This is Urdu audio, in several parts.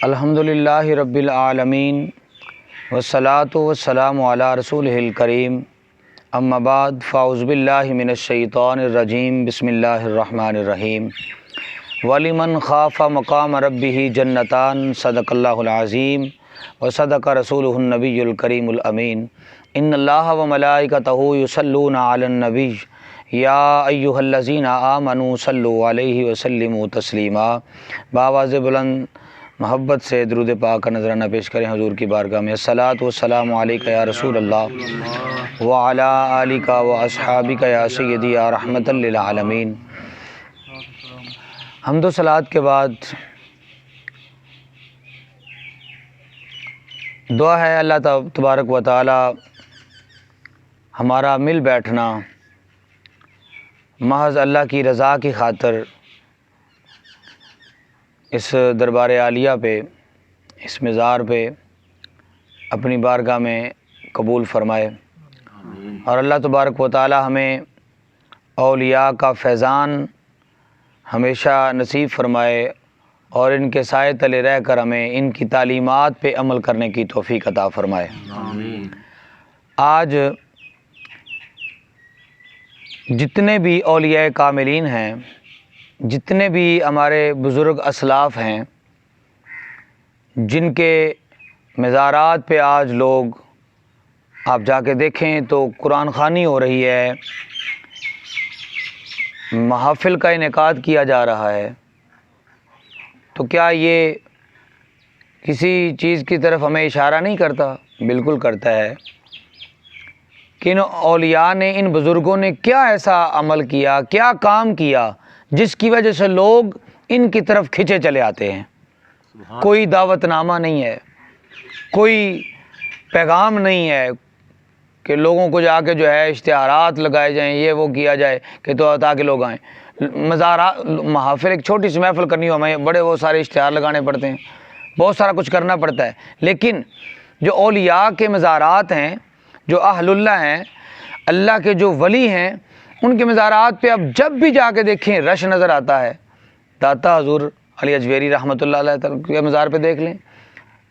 الحمدللہ رب العالمین والصلاة والسلام علی رسولہ الکریم اما بعد فاعوذ باللہ من الشیطان الرجیم بسم اللہ الرحمن الرحیم وَلِمَنْ خَافَ مَقَامَ رَبِّهِ جَنَّتَانِ صدق اللہ العظیم وصدق رسولہ النبی الکریم الامین ان اللہ وملائکتہ یصلون علی النبی یا ایہا الذین آمنوا صلوا علیہ وسلموا تسلیما۔ بآواز بلند محبت سے درود پاک کا نذرانہ پیش کریں حضور کی بارگاہ میں۔ الصلاۃ والسلام علیک یا رسول اللہ وعلی آلک واصحابک یا سیدی یا رحمۃ للعالمین۔ حمد و صلوات کے بعد دعا ہے اللہ تبارک و تعالی ہمارا مل بیٹھنا محض اللہ کی رضا کی خاطر اس دربار عالیہ پہ، اس مزار پہ اپنی بارگاہ میں قبول فرمائے، اور اللہ تبارک و تعالی ہمیں اولیاء کا فیضان ہمیشہ نصیب فرمائے اور ان کے سائے تلے رہ کر ہمیں ان کی تعلیمات پہ عمل کرنے کی توفیق عطا فرمائے۔ آج جتنے بھی اولیاء کاملین ہیں، جتنے بھی ہمارے بزرگ اسلاف ہیں، جن کے مزارات پہ آج لوگ آپ جا کے دیکھیں تو قرآن خوانی ہو رہی ہے، محافل کا انعقاد کیا جا رہا ہے، تو کیا یہ کسی چیز کی طرف ہمیں اشارہ نہیں کرتا؟ بالکل کرتا ہے کہ ان اولیاء نے، ان بزرگوں نے کیا ایسا عمل کیا، کیا کام کیا جس کی وجہ سے لوگ ان کی طرف کھنچے چلے آتے ہیں۔ کوئی دعوت نامہ نہیں ہے، کوئی پیغام نہیں ہے کہ لوگوں کو جا کے جو ہے اشتہارات لگائے جائیں، یہ وہ کیا جائے کہ تو تاکہ لوگ آئیں۔ مزارات، محافل، ایک چھوٹی سی محفل کرنی ہو ہمیں بڑے وہ سارے اشتہار لگانے پڑتے ہیں، بہت سارا کچھ کرنا پڑتا ہے، لیکن جو اولیاء کے مزارات ہیں، جو اہل اللہ ہیں، اللہ کے جو ولی ہیں، ان کے مزارات پہ اب جب بھی جا کے دیکھیں رش نظر آتا ہے۔ داتا حضور علی اجویری رحمۃ اللہ علیہ تعالیٰ کے مزار پہ دیکھ لیں،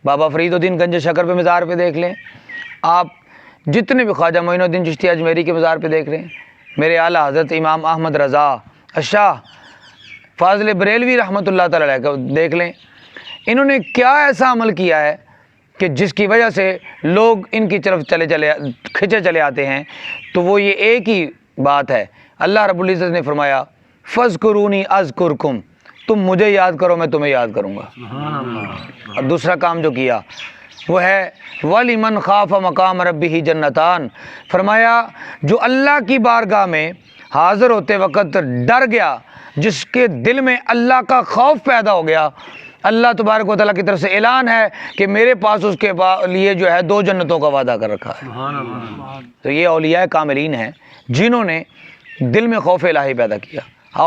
بابا فرید الدین گنج شکر پہ مزار پہ دیکھ لیں، آپ جتنے بھی خواجہ معین الدین چشتی اجمیری کے مزار پہ دیکھ لیں، میرے اعلیٰ حضرت امام احمد رضا الشاہ فاضل بریلوی رحمۃ اللہ تعالیٰ علیہ کا دیکھ لیں، انہوں نے کیا ایسا عمل کیا ہے کہ جس کی وجہ سے لوگ ان کی طرف کھنچے چلے آتے ہیں۔ تو وہ یہ ایک ہی بات ہے، اللہ رب العزت نے فرمایا فَاذْكُرُونِي أَذْكُرْكُمْ، تم مجھے یاد کرو میں تمہیں یاد کروں گا۔ اور دوسرا کام جو کیا وہ ہے وَلِمَنْ خَافَ مَقَامَ رَبِّهِ جَنَّتَانِ، فرمایا جو اللہ کی بارگاہ میں حاضر ہوتے وقت ڈر گیا، جس کے دل میں اللہ کا خوف پیدا ہو گیا، اللہ تبارک و تعالیٰ کی طرف سے اعلان ہے کہ میرے پاس اس کے لیے جو ہے 2 جنتوں کا وعدہ کر رکھا ہے۔ تو یہ اولیاء کاملین ہیں جنہوں نے دل میں خوف الہی پیدا کیا۔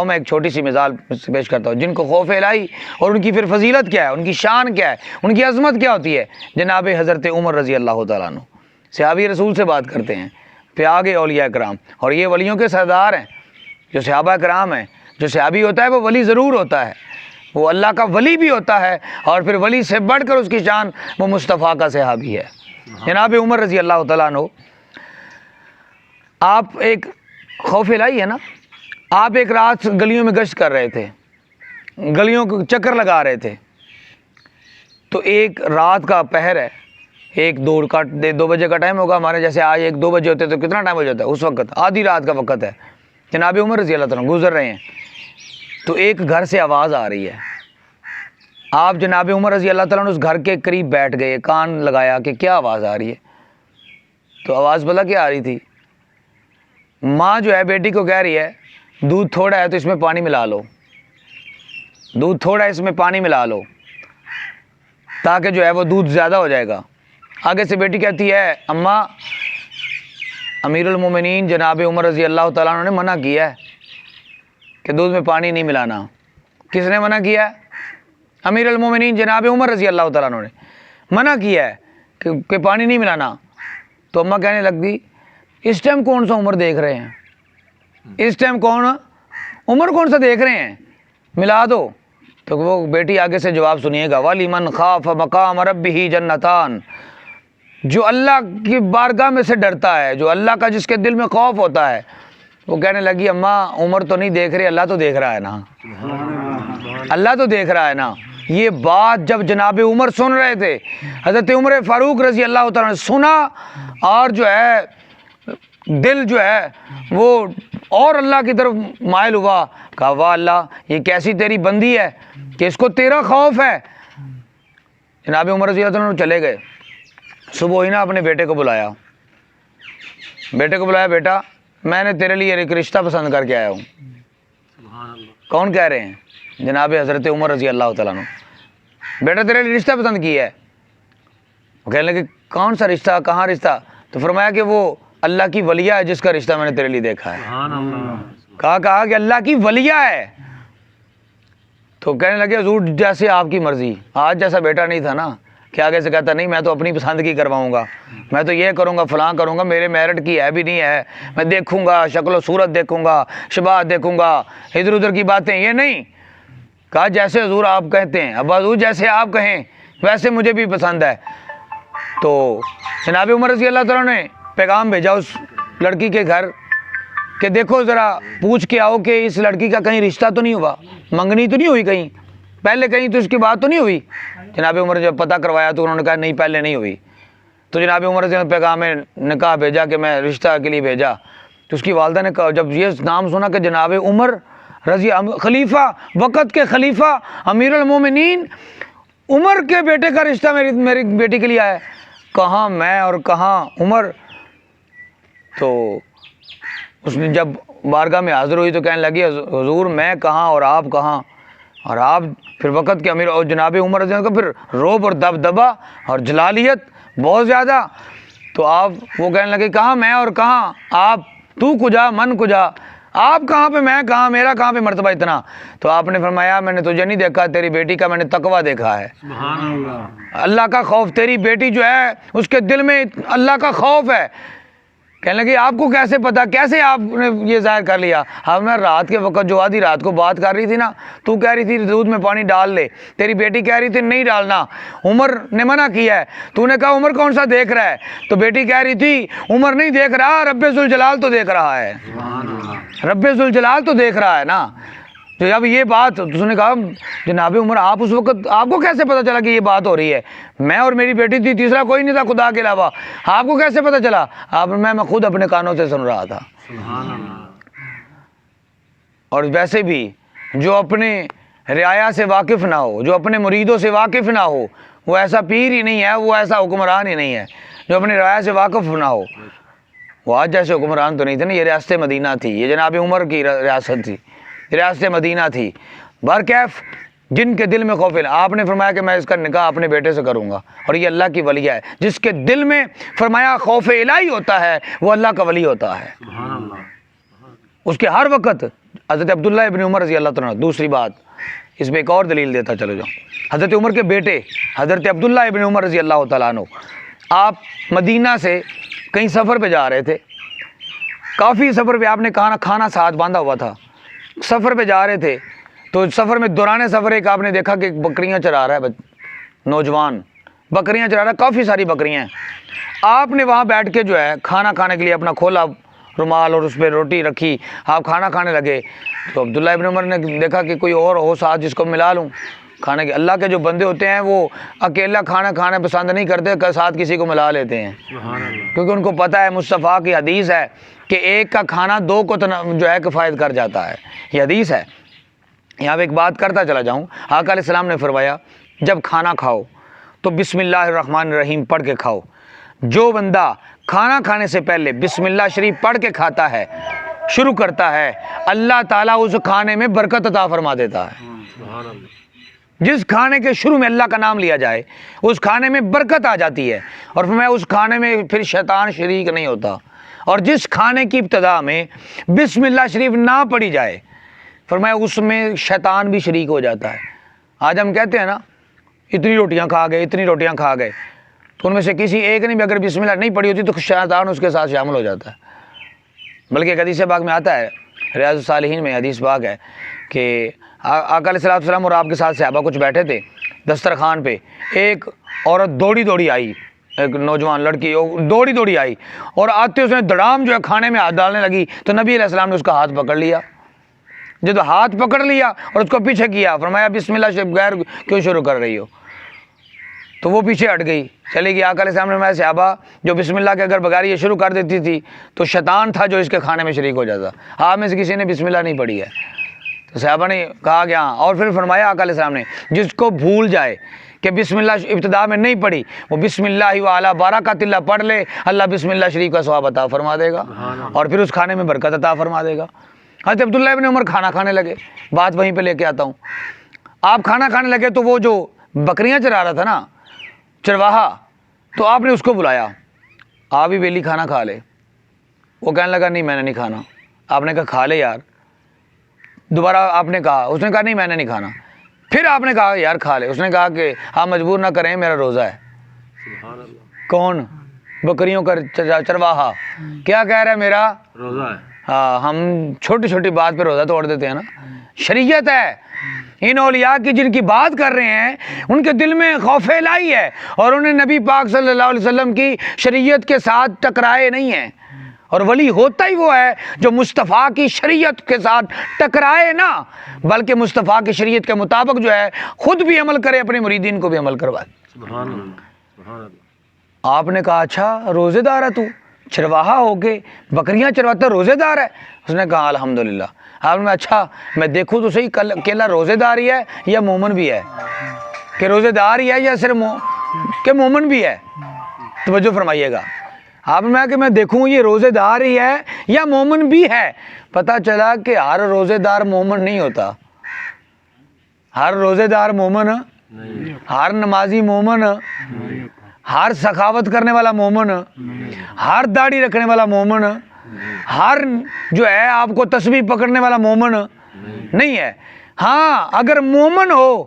میں ایک چھوٹی سی مثال پیش کرتا ہوں، جن کو خوف الہی، اور ان کی پھر فضیلت کیا ہے، ان کی شان کیا ہے، ان کی عظمت کیا ہوتی ہے۔ جناب حضرت عمر رضی اللہ تعالیٰ عنہ صحابی رسول سے بات کرتے ہیں، پھر آگے اولیاء کرام، اور یہ ولیوں کے سردار ہیں، جو صحابہ کرام ہیں۔ جو صحابی ہوتا ہے وہ ولی ضرور ہوتا ہے، وہ اللہ کا ولی بھی ہوتا ہے، اور پھر ولی سے بڑھ کر اس کی شان وہ مصطفیٰ کا صحابی ہے۔ جناب عمر رضی اللہ تعالیٰ عنہ، آپ ایک خوف الہی ہے نا، آپ ایک رات گلیوں میں گشت کر رہے تھے، گلیوں کو چکر لگا رہے تھے، تو ایک رات کا پہر ہے، 2 بجے کا ٹائم ہوگا ہمارے جیسے آج 1-2 بجے ہوتے تو کتنا ٹائم ہو جاتا ہے اس وقت، آدھی رات کا وقت ہے۔ جناب عمر رضی اللہ تعالیٰ گزر رہے ہیں تو ایک گھر سے آواز آ رہی ہے، آپ جناب عمر رضی اللہ تعالیٰ اس گھر کے قریب بیٹھ گئے، کان لگایا کہ کیا آواز آ رہی ہے۔ تو آواز بلا کیا آ رہی تھی؟ ماں جو ہے بیٹی کو کہہ رہی ہے دودھ تھوڑا ہے تو اس میں پانی ملا لو، دودھ تھوڑا ہے اس میں پانی ملا لو، تاکہ جو ہے وہ دودھ زیادہ ہو جائے گا۔ آگے سے بیٹی کہتی ہے اماں، امیر المومنین جناب عمر رضی اللہ تعالیٰ عنہ نے منع کیا ہے کہ دودھ میں پانی نہیں ملانا۔ کس نے منع کیا ہے؟ امیر المومنین جناب عمر رضی اللہ تعالیٰ عنہ نے منع کیا ہے کہ پانی نہیں ملانا۔ تو اماں کہنے لگ دی اس ٹائم کون سا عمر دیکھ رہے ہیں، اس ٹائم عمر کون سا دیکھ رہے ہیں، ملا دو۔ تو وہ بیٹی آگے سے جواب سنیے گا، وَلِمَنْ خَافَ مَقَامَ رَبِّهِ جَنَّتَانِ، جو اللہ کی بارگاہ میں سے ڈرتا ہے، جو اللہ کا جس کے دل میں خوف ہوتا ہے، وہ کہنے لگی اماں عمر تو نہیں دیکھ رہی، اللہ تو دیکھ رہا ہے نا، اللہ تو دیکھ رہا ہے نا۔ یہ بات جب جناب عمر سن رہے تھے، حضرت عمر فاروق رضی اللہ تعالیٰ نے سنا، اور جو ہے دل جو ہے وہ اور اللہ کی طرف مائل ہوا، کہا واہ اللہ، یہ کیسی تیری بندی ہے کہ اس کو تیرا خوف ہے۔ جناب عمر رضی اللہ عنہ چلے گئے، صبح ہی نا اپنے بیٹے کو بلایا، بیٹا میں نے تیرے لیے ایک رشتہ پسند کر کے آیا ہوں۔ کون کہہ رہے ہیں؟ جناب حضرت عمر رضی اللہ تعالیٰ عنہ، بیٹا تیرے لیے رشتہ پسند کیا ہے۔ وہ کہنے لگے کون سا رشتہ، کہاں رشتہ؟ تو فرمایا کہ وہ اللہ کی ولیہ ہے جس کا رشتہ میں نے تیرے لیے دیکھا ہے۔ کہا کہ اللہ کی ولیہ ہے۔ تو کہنے لگے حضور جیسے آپ کی مرضی، آج جیسا بیٹا نہیں تھا نا کہ آگے سے کہتا نہیں میں تو اپنی پسند کی کرواؤں گا، میں تو یہ کروں گا فلاں کروں گا، میرے میرٹ کی ہے بھی نہیں ہے، میں دیکھوں گا شکل و صورت دیکھوں گا، شباہت دیکھوں گا، ادھر ادھر کی باتیں یہ نہیں۔ کہا جیسے حضور آپ کہتے ہیں، اب حضور جیسے آپ کہیں ویسے مجھے بھی پسند ہے۔ تو جناب عمر رضی اللہ تعالیٰ نے پیغام بھیجا اس لڑکی کے گھر کہ دیکھو ذرا پوچھ کے آؤ کہ اس لڑکی کا کہیں رشتہ تو نہیں ہوا، منگنی تو نہیں ہوئی کہیں، پہلے کہیں تو اس کی بات تو نہیں ہوئی۔ جناب عمر جب پتہ کروایا تو انہوں نے کہا نہیں پہلے نہیں ہوئی۔ تو جناب عمر رضی اللہ نے پیغام نکاح بھیجا کہ میں رشتہ کے لیے بھیجا۔ تو اس کی والدہ نے کہا جب یہ نام سنا کہ جناب عمر رضی خلیفہ، وقت کے خلیفہ امیر المومنین عمر کے بیٹے کا رشتہ میری بیٹی کے لیے آیا ہے، کہاں میں اور کہاں عمر۔ تو اس نے جب بارگاہ میں حاضر ہوئی تو کہنے لگی حضور میں کہاں اور آپ کہاں، اور آپ پھر وقت کے امیر، اور جناب عمر رضی اللہ عنہ کا پھر روب اور دبدبا اور جلالیت بہت زیادہ۔ تو آپ وہ کہنے لگے کہاں میں اور کہاں آپ، تو کجا من کجا، آپ کہاں پہ میں کہاں، میرا کہاں پہ مرتبہ اتنا۔ تو آپ نے فرمایا میں نے تجھے نہیں دیکھا، تیری بیٹی کا میں نے تقویٰ دیکھا ہے، اللہ کا خوف، تیری بیٹی جو ہے اس کے دل میں اللہ کا خوف ہے۔ کہنے لگے آپ کو کیسے پتا، کیسے آپ نے یہ ظاہر کر لیا؟ ہم نے رات کے وقت جو آدھی رات کو بات کر رہی تھی نا، تو کہہ رہی تھی دودھ میں پانی ڈال لے، تیری بیٹی کہہ رہی تھی نہیں ڈالنا، عمر نے منع کیا ہے، تو نے کہا عمر کون سا دیکھ رہا ہے، تو بیٹی کہہ رہی تھی عمر نہیں دیکھ رہا، رب ذوالجلال تو دیکھ رہا ہے، رب ذوالجلال تو دیکھ رہا ہے نا۔ تو جب یہ بات تو اس نے کہا جناب عمر آپ اس وقت آپ کو کیسے پتا چلا کہ یہ بات ہو رہی ہے؟ میں اور میری بیٹی تھی، تیسرا کوئی نہیں تھا خدا کے علاوہ، آپ کو کیسے پتا چلا؟ آپ میں خود اپنے کانوں سے سن رہا تھا۔ اور ویسے بھی جو اپنے رعایا سے واقف نہ ہو، جو اپنے مریدوں سے واقف نہ ہو، وہ ایسا پیر ہی نہیں ہے، وہ ایسا حکمران ہی نہیں ہے جو اپنے رعایا سے واقف نہ ہو۔ وہ آج جیسے حکمران تو نہیں تھے نا، یہ ریاست مدینہ تھی، یہ جناب عمر کی ریاست تھی، ریاست مدینہ تھی۔ برکیف جن کے دل میں خوف ہے، آپ نے فرمایا کہ میں اس کا نکاح اپنے بیٹے سے کروں گا، اور یہ اللہ کی ولیہ ہے، جس کے دل میں فرمایا خوف الہی ہوتا ہے وہ اللہ کا ولی ہوتا ہے۔ اس کے ہر وقت حضرت عبداللہ ابن عمر رضی اللہ تعالیٰ عنہ، دوسری بات اس میں ایک اور دلیل دیتا چلو جاؤں، حضرت عمر کے بیٹے حضرت عبداللہ ابن عمر رضی اللہ تعالیٰ عنہ، آپ مدینہ سے کہیں سفر پہ جا رہے تھے، کافی سفر پہ آپ نے کھانا ساتھ باندھا ہوا تھا، سفر پہ جا رہے تھے تو سفر میں دوران سفر ایک آپ نے دیکھا کہ بکریاں چرا رہا ہے نوجوان، بکریاں چرا رہا ہے، کافی ساری بکریاں ہیں۔ آپ نے وہاں بیٹھ کے جو ہے کھانا کھانے کے لیے اپنا کھولا رومال اور اس پہ روٹی رکھی، آپ کھانا کھانے لگے، تو عبداللہ ابن عمر نے دیکھا کہ کوئی اور ہو ساتھ جس کو ملا لوں کھانے کے۔ اللہ کے جو بندے ہوتے ہیں وہ اکیلا کھانا کھانا پسند نہیں کرتے، ساتھ کسی کو ملا لیتے ہیں، کیونکہ ان کو پتہ ہے مصطفیٰ کی حدیث ہے کہ ایک کا کھانا دو کو جو ہے کفایت کر جاتا ہے، یہ حدیث ہے۔ یہاں پہ ایک بات کرتا چلا جاؤں، آقا علیہ السلام نے فرمایا جب کھانا کھاؤ تو بسم اللہ الرحمن الرحیم پڑھ کے کھاؤ۔ جو بندہ کھانا کھانے سے پہلے بسم اللہ شریف پڑھ کے کھاتا ہے، شروع کرتا ہے، اللہ تعالیٰ اس کھانے میں برکت عطا فرما دیتا ہے۔ جس کھانے کے شروع میں اللہ کا نام لیا جائے اس کھانے میں برکت آ جاتی ہے، اور میں اس کھانے میں پھر شیطان شریک نہیں ہوتا۔ اور جس کھانے کی ابتدا میں بسم اللہ شریف نہ پڑھی جائے فرمایا اس میں شیطان بھی شریک ہو جاتا ہے۔ آج ہم کہتے ہیں نا اتنی روٹیاں کھا گئے، اتنی روٹیاں کھا گئے، تو ان میں سے کسی ایک نے بھی اگر بسم اللہ نہیں پڑھی ہوتی تو شیطان اس کے ساتھ شامل ہو جاتا ہے۔ بلکہ ایک حدیث پاک میں آتا ہے، ریاض الصالحین میں حدیث پاک ہے کہ آقا علیہ السلام اور آپ کے ساتھ صحابہ کچھ بیٹھے تھے دسترخوان پہ، ایک عورت دوڑی آئی، ایک نوجوان لڑکی دوڑی آئی، اور آتے اس نے دڑام جو ہے کھانے میں ہاتھ ڈالنے لگی، تو نبی علیہ السلام نے اس کا ہاتھ پکڑ لیا۔ جب ہاتھ پکڑ لیا اور اس کو پیچھے کیا، فرمایا بسم اللہ سے بغیر کیوں شروع کر رہی ہو؟ تو وہ پیچھے ہٹ گئی، چلی گئی۔ آقا علیہ السلام نے فرمایا صحابہ جو بسم اللہ کے اگر بغیر یہ شروع کر دیتی تھی تو شیطان تھا جو اس کے کھانے میں شریک ہو جاتا۔ آپ میں سے کسی نے بسم اللہ نہیں پڑھی ہے؟ تو صحابہ نے کہا کہ ہاں، اور پھر فرمایا آقا علیہ السلام نے جس کو بھول جائے کہ بسم اللہ ابتدا میں نہیں پڑھی، وہ بسم اللہ وعلی برکات اللہ پڑھ لے، اللہ بسم اللہ شریف کا ثواب عطا فرما دے گا اور پھر اس کھانے میں برکت عطا فرما دے گا۔ حضرت عبداللہ ابن عمر کھانا کھانے لگے، بات وہیں پہ لے کے آتا ہوں۔ آپ کھانا کھانے لگے تو وہ جو بکریاں چرا رہا تھا نا چرواہا، تو آپ نے اس کو بلایا، آپ ہی بیلی کھانا کھا لے۔ وہ کہنے لگا نہیں میں نے نہیں کھانا۔ آپ نے کہا کھا لے یار۔ دوبارہ آپ نے کہا، اس نے کہا نہیں میں نے نہیں کھانا۔ پھر آپ نے کہا یار کھا لے۔ اس نے کہا کہ آپ مجبور نہ کریں، میرا روزہ ہے۔ کون؟ بکریوں کا چرواہا کیا کہہ رہا ہے؟ میرا روزہ ہے۔ ہاں، ہم چھوٹی چھوٹی بات پہ روزہ توڑ دیتے ہیں نا۔ شریعت ہے، ان اولیاء کی جن کی بات کر رہے ہیں ان کے دل میں خوف الہی ہے، اور انہیں نبی پاک صلی اللہ علیہ وسلم کی شریعت کے ساتھ ٹکرائے نہیں ہیں۔ اور ولی ہوتا ہی وہ ہے جو مصطفیٰ کی شریعت کے ساتھ ٹکرائے نہ، بلکہ مصطفیٰ کی شریعت کے مطابق جو ہے خود بھی عمل کرے، اپنے مریدین کو بھی عمل کروائے۔ سبحان اللہ، سبحان اللہ۔ آپ نے کہا اچھا روزے دار ہے تو، چرواہا ہو کے بکریاں چرواتا روزے دار ہے؟ اس نے کہا الحمدللہ۔ آپ نے اچھا میں دیکھوں تو صحیح اکیلا روزے دار ہی ہے یا مومن بھی ہے؟ کہ روزے دار ہی ہے یا صرف کہ مومن بھی ہے؟ توجہ فرمائیے گا۔ آپ نے کہا کہ میں دیکھوں یہ روزے دار ہی ہے یا مومن بھی ہے؟ پتہ چلا کہ ہر روزے دار مومن نہیں ہوتا، ہر روزے دار مومن، ہر نمازی مومن، ہر سخاوت کرنے والا مومن، ہر داڑھی رکھنے والا مومن، ہر جو ہے آپ کو تسبیح پکڑنے والا مومن نہیں ہے۔ ہاں اگر مومن ہو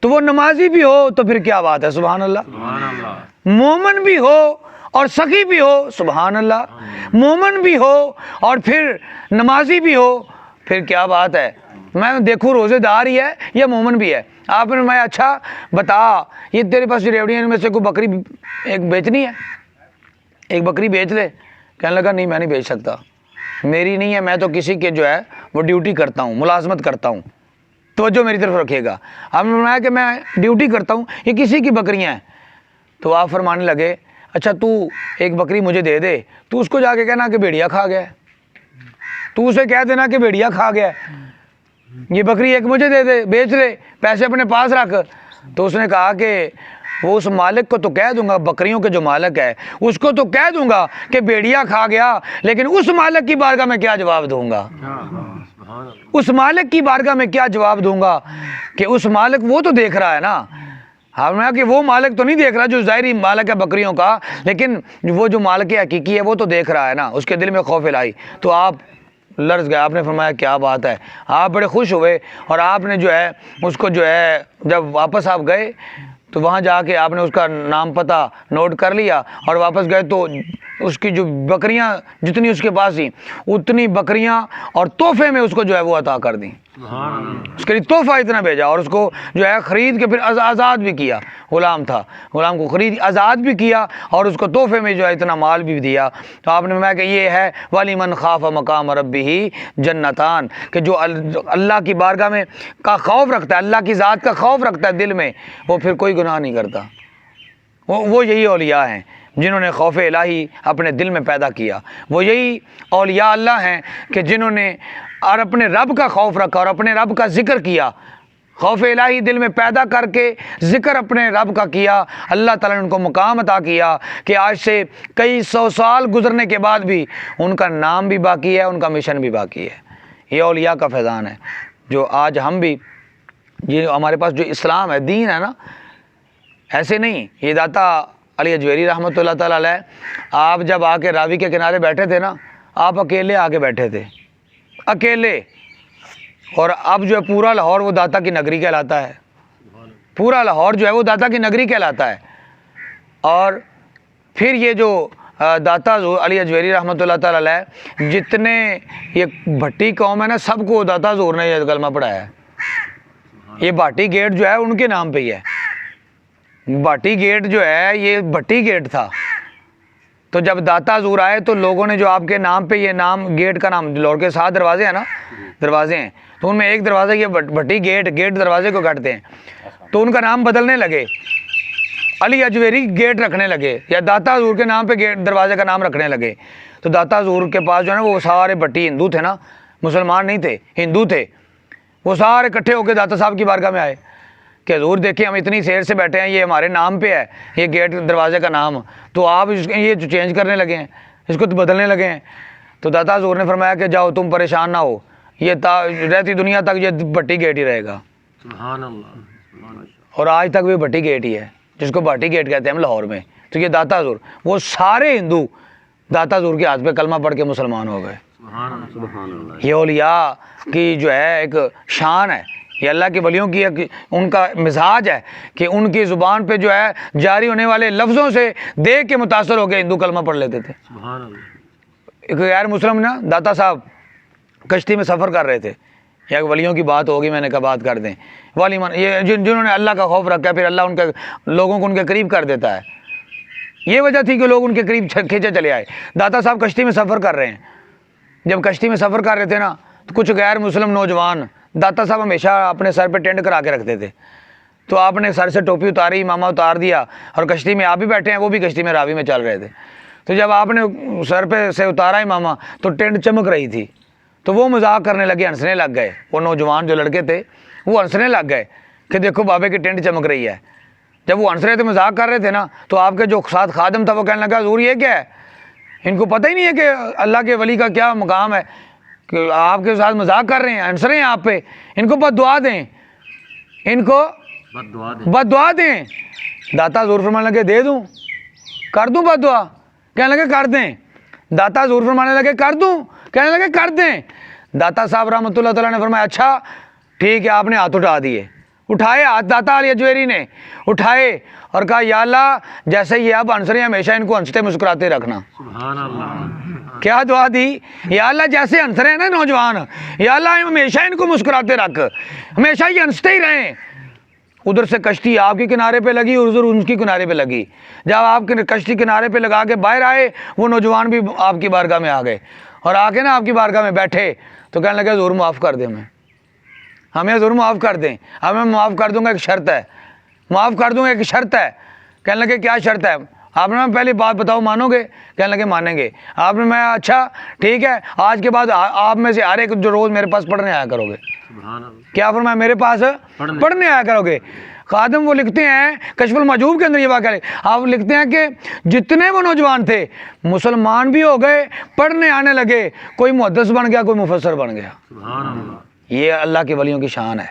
تو وہ نمازی بھی ہو تو پھر کیا بات ہے، سبحان اللہ۔ سبحان اللہ۔ مومن بھی ہو اور سخی بھی ہو، سبحان اللہ۔ مومن بھی ہو اور پھر نمازی بھی ہو، پھر کیا بات ہے۔ میں دیکھوں روزے دار ہی ہے یا مومن بھی ہے؟ آپ نے میں اچھا بتا یہ تیرے پاس ریوڑیاں میں سے کوئی بکری ایک بیچنی ہے، ایک بکری بیچ لے۔ کہنے لگا نہیں میں نہیں بیچ سکتا، میری نہیں ہے، میں تو کسی کے جو ہے وہ ڈیوٹی کرتا ہوں، ملازمت کرتا ہوں۔ توجہ میری طرف رکھیے گا۔ آپ نے فرمایا کہ میں ڈیوٹی کرتا ہوں، یہ کسی کی بکریاں ہیں۔ تو آپ فرمانے لگے اچھا تو ایک بکری مجھے دے دے، تو اس کو جا کے کہنا کہ بھیڑیا کھا گیا ہے، تو اسے کہہ دینا کہ بھیڑیا کھا گیا ہے، یہ بکری ایک مجھے دے دے، بیچ لے، پیسے اپنے پاس رکھ۔ تو اس نے کہا کہ وہ اس مالک کو تو کہہ دوں گا، بکریوں کے جو مالک ہے اس کو تو کہہ دوں گا کہ بھیڑیا کھا گیا، لیکن اس مالک کی بارگاہ میں کیا جواب دوں گا؟ اس مالک کی بارگاہ میں کیا جواب دوں گا کہ اس مالک وہ تو دیکھ رہا ہے نا۔ ہم نے کہا کہ وہ مالک تو نہیں دیکھ رہا جو ظاہری مالک ہے بکریوں کا، لیکن وہ جو مالک حقیقی ہے وہ تو دیکھ رہا ہے نا، اس کے دل میں خوف الہی۔ تو آپ لرز گئے، آپ نے فرمایا کیا بات ہے، آپ بڑے خوش ہوئے، اور آپ نے جو ہے اس کو جو ہے جب واپس آپ گئے تو وہاں جا کے آپ نے اس کا نام پتہ نوٹ کر لیا اور واپس گئے تو اس کی جو بکریاں جتنی اس کے پاس تھیں اتنی بکریاں اور تحفے میں اس کو جو ہے وہ عطا کر دیں۔ اس کے لیے تحفہ اتنا بھیجا، اور اس کو جو ہے خرید کے پھر آزاد بھی کیا، غلام تھا، غلام کو خرید آزاد بھی کیا اور اس کو تحفے میں جو ہے اتنا مال بھی دیا۔ تو آپ نے فرمایا کہ یہ ہے وَلِمَنْ خَافَ مَقَامَ رَبِّهِ جَنَّتَانِ، کہ جو اللہ کی بارگاہ میں کا خوف رکھتا ہے، اللہ کی ذات کا خوف رکھتا ہے دل میں، وہ پھر کوئی گناہ نہیں کرتا۔ وہ یہی اولیاء ہیں جنہوں نے خوف الہی اپنے دل میں پیدا کیا، وہ یہی اولیاء اللہ ہیں کہ جنہوں نے اور اپنے رب کا خوف رکھا اور اپنے رب کا ذکر کیا، خوف الہی دل میں پیدا کر کے ذکر اپنے رب کا کیا، اللہ تعالیٰ نے ان کو مقام عطا کیا کہ آج سے کئی سو سال گزرنے کے بعد بھی ان کا نام بھی باقی ہے، ان کا مشن بھی باقی ہے۔ یہ اولیاء کا فیضان ہے جو آج ہم بھی، یہ ہمارے پاس جو اسلام ہے، دین ہے نا، ایسے نہیں۔ یہ داتا علی اجویری رحمۃ اللہ تعالیٰ علیہ، آپ جب آ کے راوی کے کنارے بیٹھے تھے نا، آپ اکیلے آ کے بیٹھے تھے، اکیلے، اور اب جو ہے پورا لاہور وہ داتا کی نگری کہلاتا ہے، پورا لاہور جو ہے وہ داتا کی نگری کہلاتا ہے۔ اور پھر یہ جو داتا علی اجویری رحمۃ اللہ تعالیٰ علیہ، جتنے یہ بھٹی قوم ہے نا، سب کو داتا حضور نے یہ کلمہ پڑھایا ہے، یہ بھاٹی گیٹ جو ہے ان کے نام پہ ہی ہے، بھاٹی گیٹ جو ہے یہ بھٹی گیٹ تھا۔ تو جب داتا حضور آئے تو لوگوں نے جو آپ کے نام پہ یہ نام گیٹ کا نام لوڑ کے 7 دروازے ہیں نا، دروازے ہیں، تو ان میں ایک دروازے یہ بھٹی گیٹ دروازے کو کہتے ہیں، تو ان کا نام بدلنے لگے، علی اجویری گیٹ رکھنے لگے، یا داتا حضور کے نام پہ گیٹ دروازے کا نام رکھنے لگے۔ تو داتا حضور کے پاس جو ہے نا وہ سارے بھٹی ہندو تھے نا، مسلمان نہیں تھے، ہندو تھے، وہ سارے اکٹھے ہو کے داتا صاحب کی بارگاہ میں آئے کہ حضور دیکھیں ہم اتنی سیر سے بیٹھے ہیں، یہ ہمارے نام پہ ہے یہ گیٹ دروازے کا نام، تو آپ یہ چینج کرنے لگے ہیں، اس کو تو بدلنے لگے ہیں۔ تو داتا حضور نے فرمایا کہ جاؤ تم پریشان نہ ہو، یہ رہتی دنیا تک یہ بھٹی گیٹ ہی رہے گا، سبحان اللہ، سبحان اللہ۔ اور آج تک بھی بھٹی گیٹ ہی ہے، جس کو بھٹی گیٹ کہتے ہیں ہم لاہور میں۔ تو یہ داتا حضور، وہ سارے ہندو داتا حضور کے ہاتھ پہ کلمہ پڑھ کے مسلمان ہو گئے۔ سبحان اللہ، سبحان اللہ۔ یہ اولیاء کی جو ہے ایک شان ہے، یہ اللہ کے ولیوں کی ایک ان کا مزاج ہے کہ ان کی زبان پہ جو ہے جاری ہونے والے لفظوں سے دیکھ کے متاثر ہو کے ہندو کلمہ پڑھ لیتے تھے۔ سبحان اللہ۔ ایک غیر مسلم نا داتا صاحب کشتی میں سفر کر رہے تھے، یا ولیوں کی بات ہوگی، میں نے کہا بات کر دیں، ولی یہ جنہوں نے اللہ کا خوف رکھا، پھر اللہ ان کے لوگوں کو ان کے قریب کر دیتا ہے، یہ وجہ تھی کہ لوگ ان کے قریب کھینچے چلے آئے۔ داتا صاحب کشتی میں سفر کر رہے ہیں، جب کشتی میں سفر کر رہے تھے نا تو کچھ غیر مسلم نوجوان، داتا صاحب ہمیشہ اپنے سر پہ ٹینٹ کرا کے رکھتے تھے، تو آپ نے سر سے ٹوپی اتاری، امامہ اتار دیا، اور کشتی میں آپ بھی بیٹھے ہیں، وہ بھی کشتی میں راوی میں چل رہے تھے، تو جب آپ نے سر پہ سے اتارا امامہ تو ٹینٹ چمک رہی تھی، تو وہ مذاق کرنے لگے، ہنسنے لگ گئے، وہ نوجوان جو لڑکے تھے وہ ہنسنے لگ گئے کہ دیکھو بابے کی ٹینٹ چمک رہی ہے۔ جب وہ ہنس رہے تھے، مذاق کر رہے تھے نا، تو آپ کے جو ساتھ خادم تھا وہ کہنے لگا حضور یہ کیا ہے، ان کو پتہ ہی نہیں ہے کہ اللہ کے ولی کا کیا مقام ہے، کہ آپ کے ساتھ مذاق کر رہے ہیں، ہنس رہے ہیں آپ پہ، ان کو بد دعا دیں، ان کو بد دعا دے۔ بد دعا دیں۔ داتا حضور فرمانے لگے دے دوں، کر دوں بد دعا، کہنے لگے کر دیں۔ داتا حضور فرمانے لگے کر دوں، کہنے لگے کر دیں۔ داتا صاحب رحمۃ اللہ تعالیٰ نے فرمایا اچھا ٹھیک ہے، آپ نے ہاتھ اٹھا دیے، اٹھائے ہاتھ داتا علی اجویری نے اٹھائے اور کہا یا اللہ جیسے یہ اب ہنس رہے ہیں ہمیشہ ان کو ہنستے مسکراتے رکھنا۔ سبحان اللہ۔ کیا دعا دی؟ یا اللہ جیسے ہنس رہے ہیں نا نوجوان، یا اللہ ہمیشہ ان کو مسکراتے رکھ، ہمیشہ یہ ہنستے ہی رہیں۔ ادھر سے کشتی آپ کے کنارے پہ لگی اور ادھر ان کی کنارے پہ لگی، جب آپ کی کشتی کنارے پہ لگا کے باہر آئے وہ نوجوان بھی آپ کی بارگاہ میں آ گئے، اور آ کے نا آپ کی بارگاہ میں بیٹھے تو کہنے لگے حضور معاف کر دیں، ہمیں حضور معاف کر دیں، ہمیں معاف کر دوں گا، ایک شرط ہے، معاف کر دوں گا ایک شرط ہے۔ کہنے لگے کیا شرط ہے؟ آپ نے میں پہلی بات بتاؤ مانو گے؟ کہنے لگے مانیں گے۔ آپ نے میں اچھا ٹھیک ہے، آج کے بعد آپ میں سے ہر ایک جو روز میرے پاس پڑھنے آیا کرو گے۔ سبحان اللہ۔ کیا فرمایا؟ میرے پاس پڑھنے آیا کرو گے۔ خادم وہ لکھتے ہیں کشف المحجوب کے اندر یہ واقعہ آپ لکھتے ہیں کہ جتنے وہ نوجوان تھے مسلمان بھی ہو گئے، پڑھنے آنے لگے، کوئی محدث بن گیا، کوئی مفسر بن گیا۔ سبحان اللہ۔ یہ اللہ کے ولیوں کی شان ہے،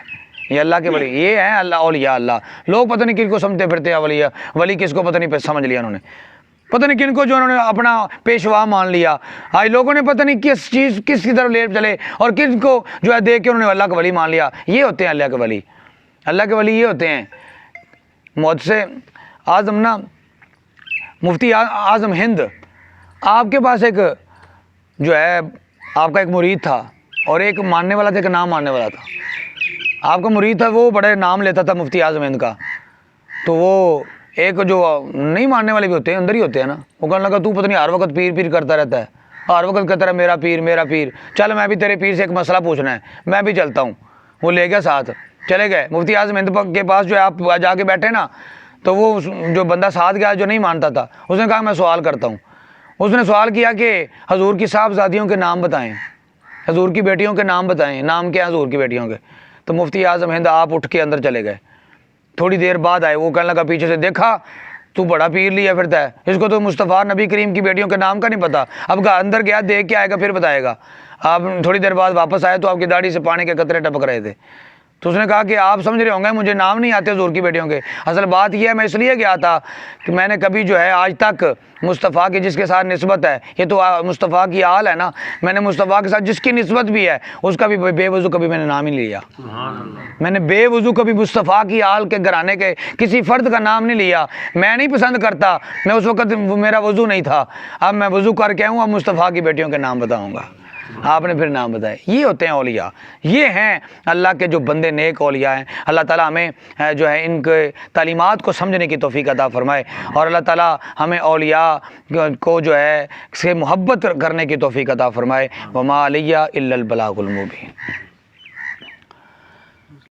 یہ اللہ کے ولی، یہ ہیں اللہ اولیاء اللہ۔ لوگ پتہ نہیں کن کو سمجھتے پھرتے ہیں اولیاء، ولی کس کو پتہ نہیں سمجھ لیا انہوں نے، پتہ نہیں کن کو جو انہوں نے اپنا پیشوا مان لیا۔ آج لوگوں نے پتہ نہیں کس چیز کس کی طرف لے چلے اور کن کو جو ہے دیکھ کے انہوں نے اللہ کا ولی مان لیا۔ یہ ہوتے ہیں اللہ کے ولی، اللہ کے ولی یہ ہوتے ہیں۔ محدث اعظم نا مفتی اعظم ہند، آپ کے پاس ایک جو ہے آپ کا ایک مرید تھا اور ایک ماننے والا تھا، ایک نام ماننے والا تھا۔ آپ کا مرید تھا وہ بڑے نام لیتا تھا مفتی اعظم ہند کا، تو وہ ایک جو نہیں ماننے والے بھی ہوتے ہیں اندر ہی ہوتے ہیں نا، وہ کہنے لگا تو پتہ نہیں ہر وقت پیر پیر کرتا رہتا ہے، ہر وقت کہتا رہا میرا پیر میرا پیر، چل میں بھی تیرے پیر سے ایک مسئلہ پوچھنا ہے، میں بھی چلتا ہوں۔ وہ لے گیا ساتھ، چلے گئے مفتی اعظم ہند کے پاس، جو ہے آپ جا کے بیٹھے نا، تو وہ جو بندہ ساتھ گیا جو نہیں مانتا تھا، اس نے کہا میں سوال کرتا ہوں۔ اس نے سوال کیا کہ حضور کی صاحبزادیوں کے نام بتائیں، حضور کی بیٹیوں کے نام بتائیں، نام کیا ہے حضور کی بیٹیوں کے؟ تو مفتی اعظم ہند آپ اٹھ کے اندر چلے گئے، تھوڑی دیر بعد آئے، وہ کہنے لگا پیچھے سے دیکھا تو بڑا پیر لیا پھرتا ہے، اس کو تو مصطفیٰ نبی کریم کی بیٹیوں کے نام کا نہیں پتا، اب اندر گیا دیکھ کے آئے گا پھر بتائے گا۔ آپ تھوڑی دیر بعد واپس آئے تو آپ کی داڑھی سے پانی کے قطرے ٹپک رہے تھے، تو اس نے کہا کہ آپ سمجھ رہے ہوں گے مجھے نام نہیں آتے حضور کی بیٹیوں کے، اصل بات یہ ہے میں اس لیے گیا تھا کہ میں نے کبھی جو ہے آج تک مصطفیٰ کی جس کے ساتھ نسبت ہے، یہ تو مصطفیٰ کی آل ہے نا، میں نے مصطفیٰ کے ساتھ جس کی نسبت بھی ہے اس کا بھی بے وضو کبھی میں نے نام ہی نہیں لیا، سبحان اللہ۔ میں نے بے وضو کبھی مصطفیٰ کی آل کے گھرانے کے کسی فرد کا نام نہیں لیا، میں نہیں پسند کرتا، میں اس وقت میرا وضو نہیں تھا، اب میں وضو کر کے آؤں، اب مصطفیٰ کی بیٹیوں کے نام بتاؤں گا۔ آپ نے پھر نام بتائے. یہ ہوتے ہیں اولیاء, یہ ہیں اللہ کے جو بندے نیک اولیاء ہیں. اللہ تعالیٰ ہمیں جو ہے ان کے تعلیمات کو سمجھنے کی توفیق عطا فرمائے, اور اللہ تعالیٰ ہمیں اولیاء کو جو ہے سے محبت کرنے کی توفیق عطا فرمائے. وما علیہ الا البلاغ المبین.